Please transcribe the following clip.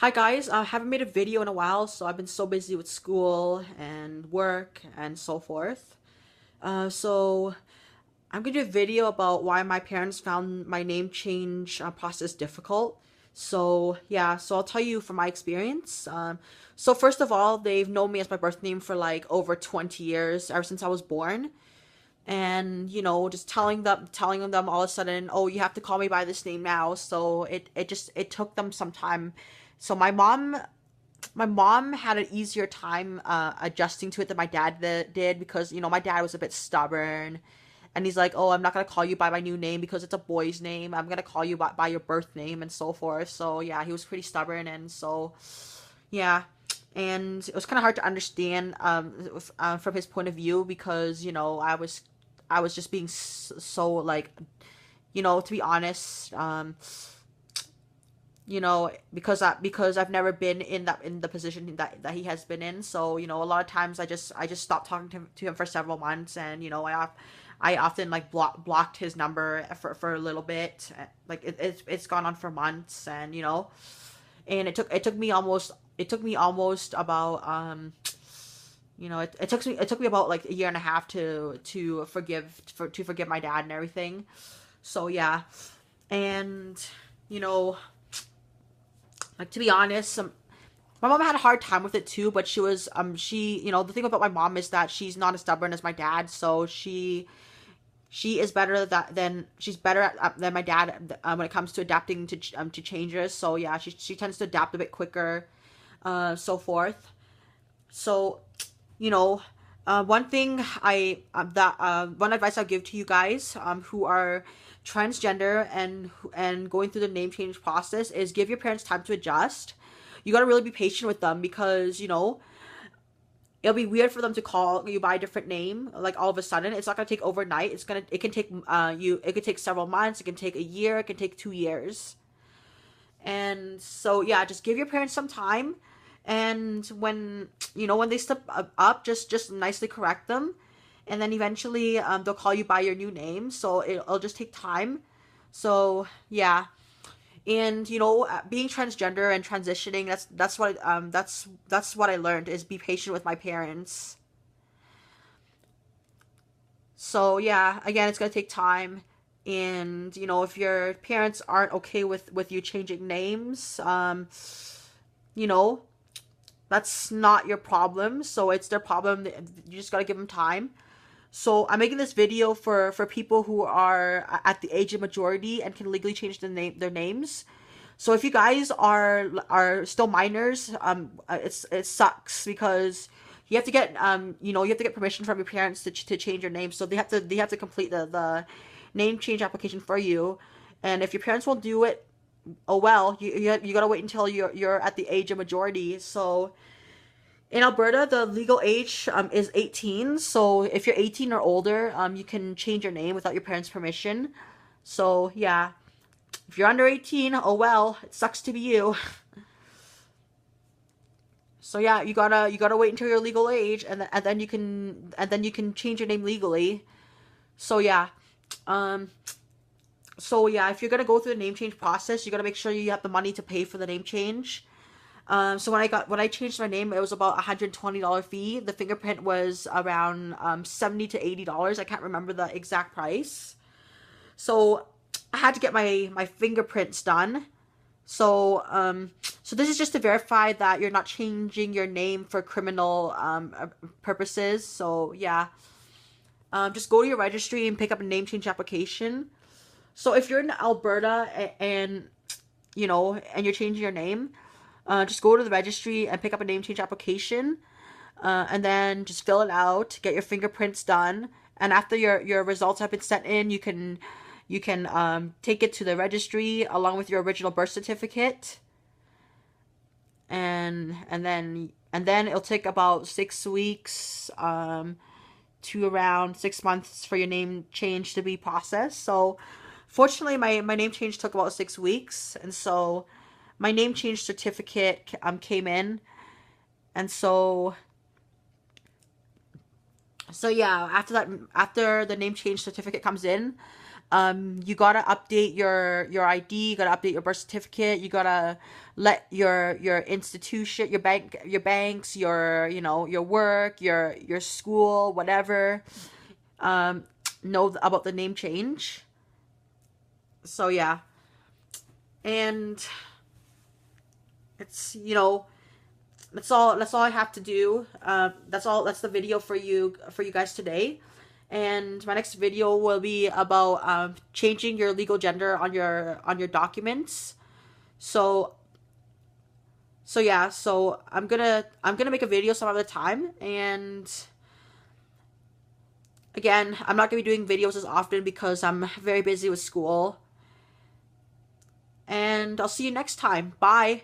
Hi guys, I haven't made a video in a while, so I've been so busy with school and work and so forth. So I'm gonna do a video about why my parents found my name change process difficult. So yeah, so I'll tell you from my experience. So first of all, they've known me as my birth name for like over 20 years, ever since I was born. And just telling them all of a sudden, oh, you have to call me by this name now. So it took them some time. So my mom had an easier time adjusting to it than my dad did, because my dad was a bit stubborn, and he's like, oh, I'm not gonna call you by my new name because it's a boy's name. I'm gonna call you by your birth name and so forth. So yeah, he was pretty stubborn, and so yeah, and it was kind of hard to understand from his point of view, because I was just being so, like, to be honest, because I've never been in the position that he has been in. So a lot of times I just stopped talking to him for several months, and I often like blocked his number for a little bit. Like it's gone on for months, and and it took me almost about it took me about like a year and a half to forgive my dad and everything. So yeah, and you know like, to be honest, my mom had a hard time with it too, but the thing about my mom is that she's not as stubborn as my dad. So she is better she's better than my dad when it comes to adapting to changes. So yeah, she tends to adapt a bit quicker, so forth. So you know one thing I that one advice I'll give to you guys who are transgender and going through the name change process is give your parents time to adjust. You got to really be patient with them, because it'll be weird for them to call you by a different name like all of a sudden. It's not going to take overnight. It could take several months, it can take a year, it can take 2 years. And so yeah, just give your parents some time, and when they step up, just nicely correct them, and then eventually they'll call you by your new name. So it'll just take time. So yeah, and being transgender and transitioning, that's what I learned, is be patient with my parents. So yeah, again, it's gonna take time. And if your parents aren't okay with you changing names, you know that's not your problem. So it's their problem. You just gotta give them time. So I'm making this video for people who are at the age of majority and can legally change their names. So if you guys are still minors, it sucks, because you have to get permission from your parents to change your name. So they have to complete the name change application for you. And if your parents won't do it, oh well, you gotta wait until you're at the age of majority. So in Alberta, the legal age is 18. So if you're 18 or older, you can change your name without your parents' permission. So yeah, if you're under 18, oh well, it sucks to be you. So yeah, you gotta wait until your legal age, and then you can change your name legally. So yeah, um, if you're gonna go through the name change process, you gotta make sure you have the money to pay for the name change. So when I changed my name, it was about $120 fee. The fingerprint was around $70 to $80. I can't remember the exact price. So I had to get my fingerprints done. So this is just to verify that you're not changing your name for criminal purposes. So yeah, just go to your registry and pick up a name change application. So if you're in Alberta and you're changing your name, just go to the registry and pick up a name change application, and then just fill it out, get your fingerprints done, and after your results have been sent in, you can take it to the registry along with your original birth certificate, and then it'll take about 6 weeks to around 6 months for your name change to be processed. So fortunately, my name change took about 6 weeks, and so my name change certificate came in. And so yeah, after the name change certificate comes in, You gotta update your ID, you gotta update your birth certificate, you gotta let your institution, your banks, your, you know, your work, your school, whatever, know about the name change. So yeah. And it's, you know, that's all I have to do. That's the video for you guys today. And my next video will be about changing your legal gender on your documents. So yeah, so I'm gonna make a video some other time. And again, I'm not gonna be doing videos as often because I'm very busy with school. And I'll see you next time. Bye.